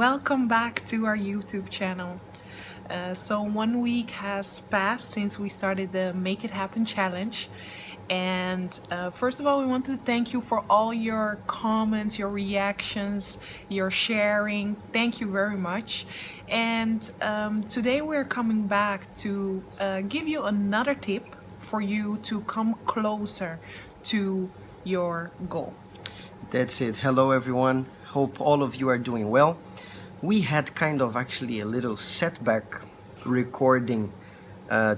welcome back to our YouTube channel. So 1 week has passed since we started the Make It Happen challenge, and first of all we want to thank you for all your comments, your reactions, your sharing. Thank you very much. And today we're coming back to give you another tip for you to come closer to your goal. That's it. Hello everyone. Hope all of you are doing well. We had kind of actually a little setback recording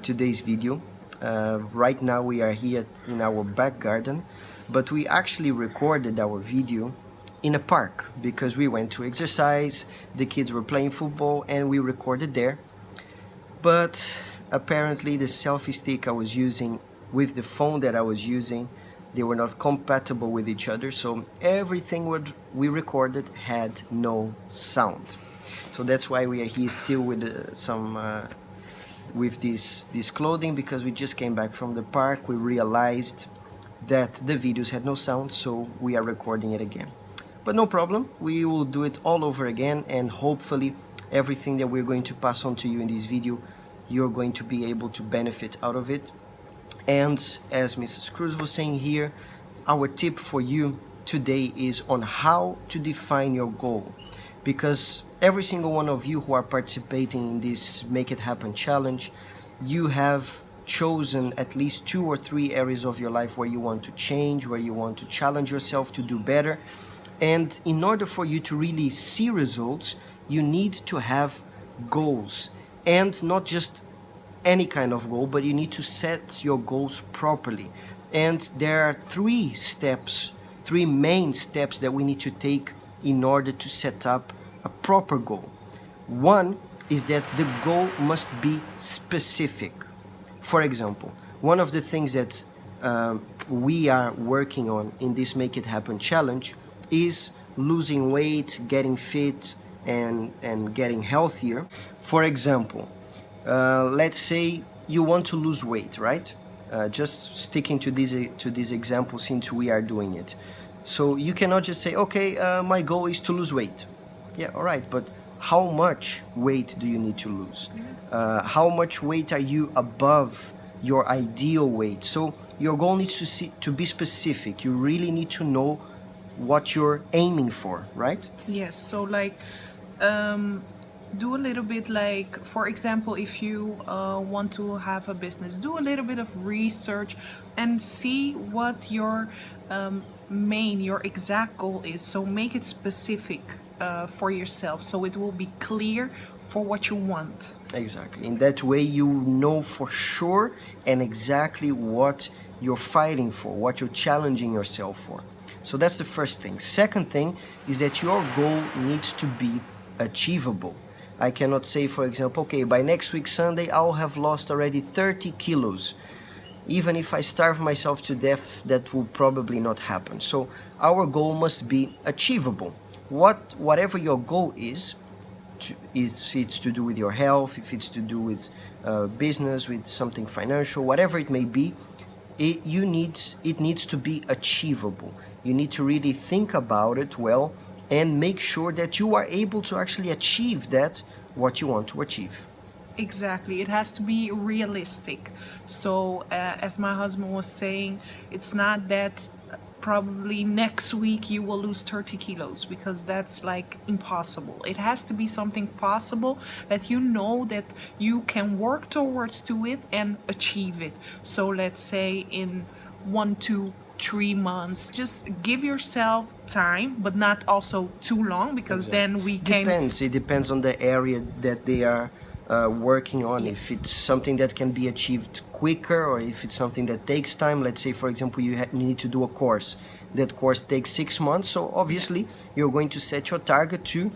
today's video. Right now we are here in our back garden, but we actually recorded our video in a park because we went to exercise, the kids were playing football and we recorded there. But apparently the selfie stick I was using with the phone that I was using, they were not compatible with each other, so everything what we recorded had no sound. So that's why we are here still with this clothing, because we just came back from the park. We realized that the videos had no sound, so we are recording it again. But no problem, we will do it all over again, and hopefully everything that we're going to pass on to you in this video, you're going to be able to benefit out of it. And as Mrs Cruz was saying here, our tip for you today is on how to define your goal. Because every single one of you who are participating in this Make It Happen challenge, you have chosen at least 2 or 3 areas of your life where you want to change, where you want to challenge yourself to do better. And in order for you to really see results, you need to have goals, and not just any kind of goal, but you need to set your goals properly. And there are 3 main steps that we need to take in order to set up a proper goal. One is that the goal must be specific. For example, one of the things that we are working on in this Make It Happen challenge is losing weight, getting fit, and getting healthier. For example, let's say you want to lose weight, right? Just sticking to this example since we are doing it. So you cannot just say, okay, my goal is to lose weight. Yeah, all right, but how much weight do you need to lose? Yes. How much weight are you above your ideal weight? So your goal needs to be specific. You really need to know what you're aiming for, right? Yes, so like do a little bit, like for example, if you want to have a business, do a little bit of research and see what your your exact goal is. So make it specific for yourself, so it will be clear for what you want. Exactly. In that way you know for sure and exactly what you're fighting for, what you're challenging yourself for. So that's the first thing. Second thing is that your goal needs to be achievable. I cannot say, for example, okay, by next week Sunday I'll have lost already 30 kilos. Even if I starve myself to death, that will probably not happen. So our goal must be achievable. Whatever your goal is, if it's to do with your health, if it's to do with business, with something financial, whatever it may be, it needs to be achievable. You need to really think about it well and make sure that you are able to actually achieve what you want to achieve. Exactly, it has to be realistic. So as my husband was saying, it's not that probably next week you will lose 30 kilos, because that's like impossible. It has to be something possible that you know that you can work towards to it and achieve it. So let's say in 1 to 3 months, just give yourself time, but not also too long, because then we can... It depends on the area that they are working on. Yes. If it's something that can be achieved quicker, or if it's something that takes time. Let's say, for example, you need to do a course. That course takes 6 months, so obviously you're going to set your target to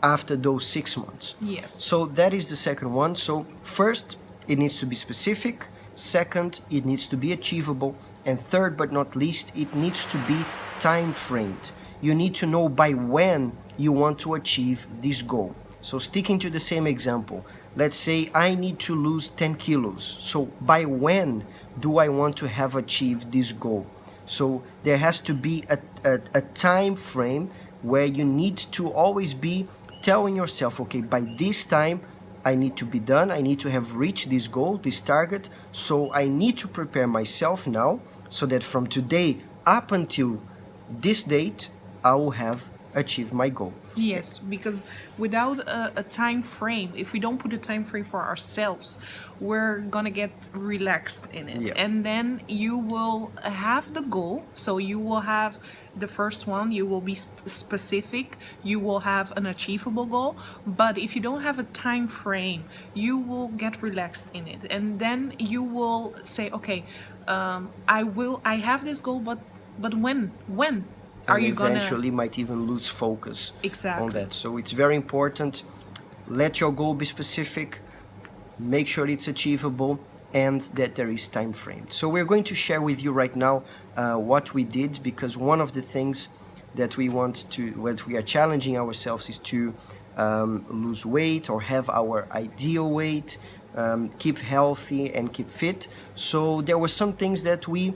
after those 6 months. Yes. So that is the second one. So first, it needs to be specific. Second, it needs to be achievable. And third but not least, it needs to be time framed. You need to know by when you want to achieve this goal. So sticking to the same example, let's say I need to lose 10 kilos. So by when do I want to have achieved this goal? So there has to be a time frame where you need to always be telling yourself, okay, by this time I need to be done, I need to have reached this goal, this target, so I need to prepare myself now so that from today up until this date I will have achieved my goal. Yes, because without a time frame, if we don't put a time frame for ourselves, we're gonna get relaxed in it. Yeah. And then you will have the goal. So you will have the first one, you will be specific, you will have an achievable goal. But if you don't have a time frame, you will get relaxed in it. And then you will say, okay, I have this goal, but when? Are And you gonna eventually might even lose focus Exactly. on that. So it's very important. Let your goal be specific, make sure it's achievable, and that there is time frame. So we're going to share with you right now what we did, because one of the things that we want to, what we are challenging ourselves is to lose weight or have our ideal weight, keep healthy and keep fit. So there were some things that we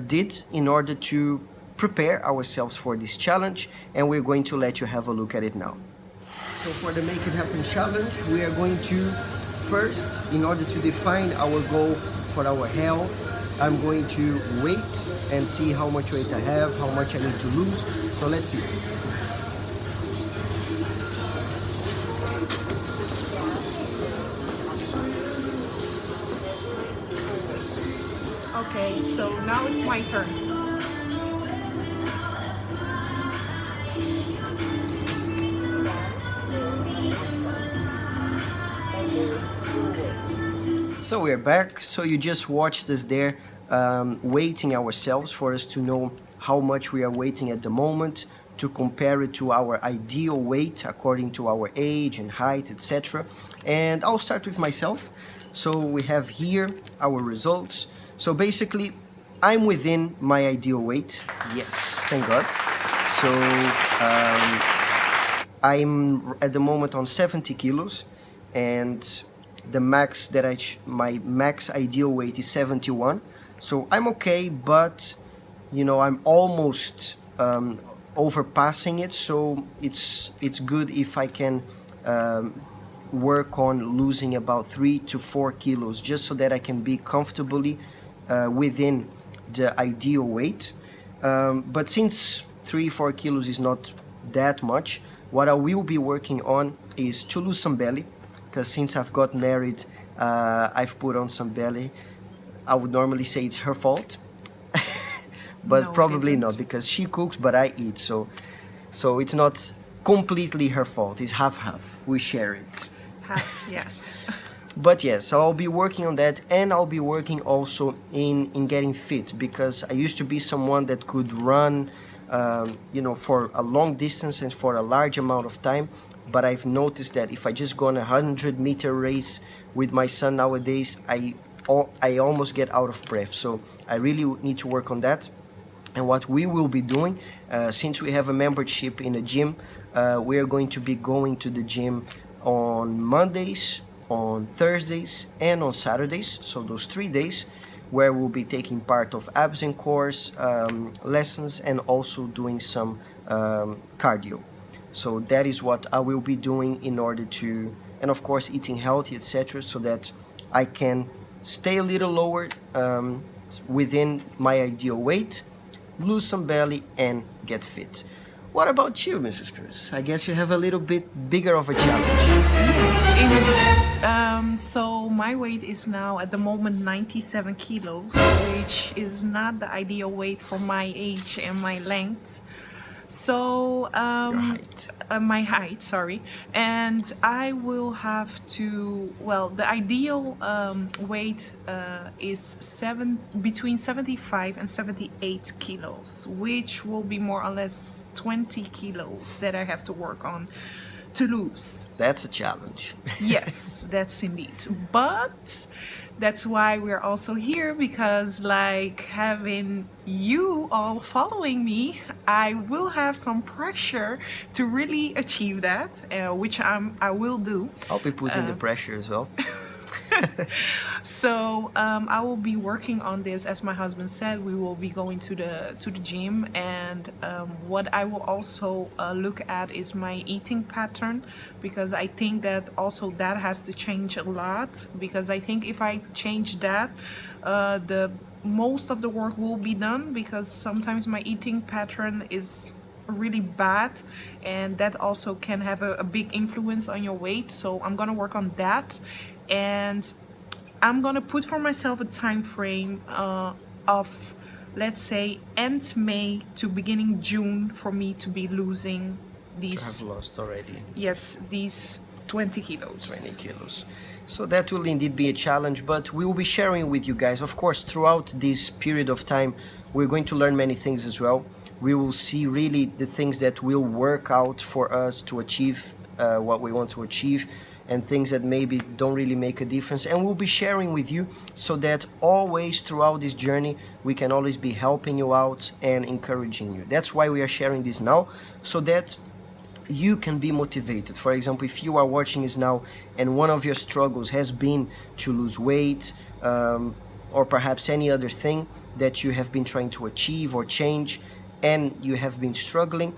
did in order to prepare ourselves for this challenge, and we're going to let you have a look at it now. So for the Make It Happen challenge, we are going to first, in order to define our goal for our health, I'm going to wait and see how much weight I have, how much I need to lose. So let's see. Okay, so now it's my turn. So we're back. So you just watched us there weighting ourselves for us to know how much we are weighting at the moment, to compare it to our ideal weight according to our age and height, etc. And I'll start with myself. So we have here our results. So basically, I'm within my ideal weight. Yes, thank God. So I'm at the moment on 70 kilos, and the max that my max ideal weight is 71. So I'm okay, but you know, I'm almost overpassing it. So it's good if I can work on losing about 3 to 4 kilos, just so that I can be comfortably within the ideal weight. But since 3-4 kilos is not that much, what I will be working on is to lose some belly, because since I've got married, I've put on some belly. I would normally say it's her fault, but No, it probably isn't. not, because she cooks but I eat, so it's not completely her fault. It's half-half. We share it. Yes. But yes, so I'll be working on that, and I'll be working also in getting fit, because I used to be someone that could run you know, for a long distance and for a large amount of time. But I've noticed that if I just go on a 100-meter race with my son nowadays, I almost get out of breath. So I really need to work on that. And what we will be doing, since we have a membership in a gym, we are going to be going to the gym on Mondays, on Thursdays, and on Saturdays. So those 3 days where we'll be taking part of abs and cores lessons, and also doing some cardio. So that is what I will be doing in order to, and of course eating healthy, etc., so that I can stay a little lower within my ideal weight, lose some belly, and get fit. What about you, Mrs. Cruz? I guess you have a little bit bigger of a challenge. Yes, indeed. So my weight is now at the moment 97 kilos, which is not the ideal weight for my age and my length. So my height, sorry, and I will have to, well, the ideal weight is between 75 and 78 kilos, which will be more or less 20 kilos that I have to work on to lose. That's a challenge. Yes, that's indeed. But that's why we're also here, because like having you all following me, I will have some pressure to really achieve that, which I will do. I'll be putting the pressure as well. So I will be working on this. As my husband said, we will be going to the gym, and what I will also look at is my eating pattern, because I think that also that has to change a lot, because I think if I change that, the most of the work will be done, because sometimes my eating pattern is really bad, and that also can have a big influence on your weight. So I'm gonna work on that, and I'm gonna put for myself a time frame of, let's say, end May to beginning June for me to be losing these. I've lost already. Yes, these 20 kilos. 20 kilos. So that will indeed be a challenge, but we will be sharing with you guys. Of course, throughout this period of time, we're going to learn many things as well. We will see really the things that will work out for us to achieve what we want to achieve, and things that maybe don't really make a difference. And we'll be sharing with you so that always throughout this journey, we can always be helping you out and encouraging you. That's why we are sharing this now, so that you can be motivated. For example, if you are watching this now and one of your struggles has been to lose weight, or perhaps any other thing that you have been trying to achieve or change, and you have been struggling,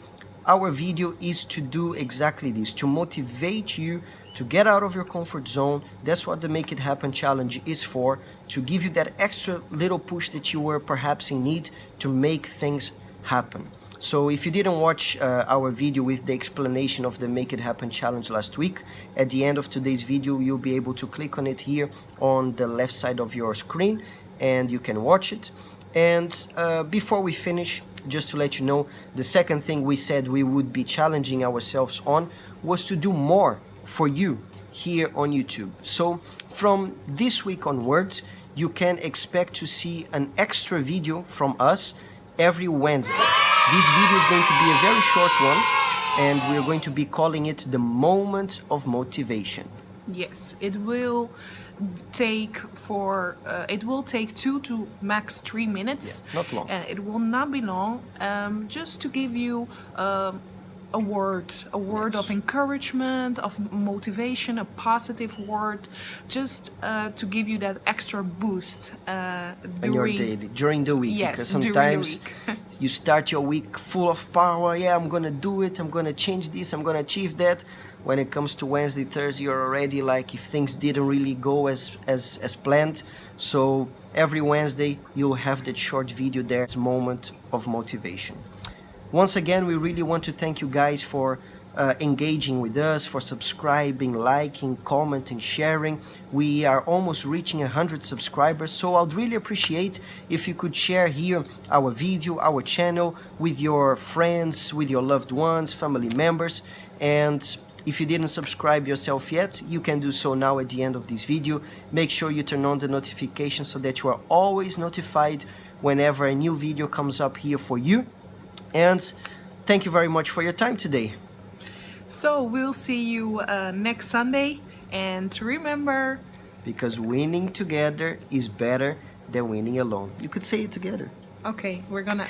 our video is to do exactly this, to motivate you to get out of your comfort zone. That's what the Make It Happen challenge is for, to give you that extra little push that you were perhaps in need to make things happen. So if you didn't watch our video with the explanation of the Make It Happen challenge last week, at the end of today's video you'll be able to click on it here on the left side of your screen, and you can watch it. And before we finish, just to let you know, the second thing we said we would be challenging ourselves on was to do more for you here on YouTube. So from this week onwards, you can expect to see an extra video from us every Wednesday. This video is going to be a very short one, and we're going to be calling it the Moment of Motivation. Yes, it will take 2 to max 3 minutes. Yeah, not long. And it will not be long, just to give you a word Yes. of encouragement, of motivation, a positive word, just to give you that extra boost during the week. Yes, because during the sometimes week. you start your week full of power. Yeah, I'm gonna do it, I'm gonna change this, I'm gonna achieve that. When it comes to Wednesday, Thursday, you're already like, if things didn't really go as planned. So every Wednesday you'll have that short video there, it's Moment of Motivation. Once again, we really want to thank you guys for engaging with us, for subscribing, liking, commenting, sharing. We are almost reaching 100 subscribers, so I'd really appreciate if you could share here our video, our channel, with your friends, with your loved ones, family members. And if you didn't subscribe yourself yet, you can do so now at the end of this video. Make sure you turn on the notifications so that you are always notified whenever a new video comes up here for you. And thank you very much for your time today. So we'll see you next Sunday, and remember, because winning together is better than winning alone. You could say it together. Okay, we're gonna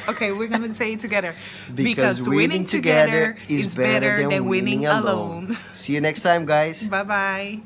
say it together. Because winning together is better than winning alone. See you next time, guys. Bye bye.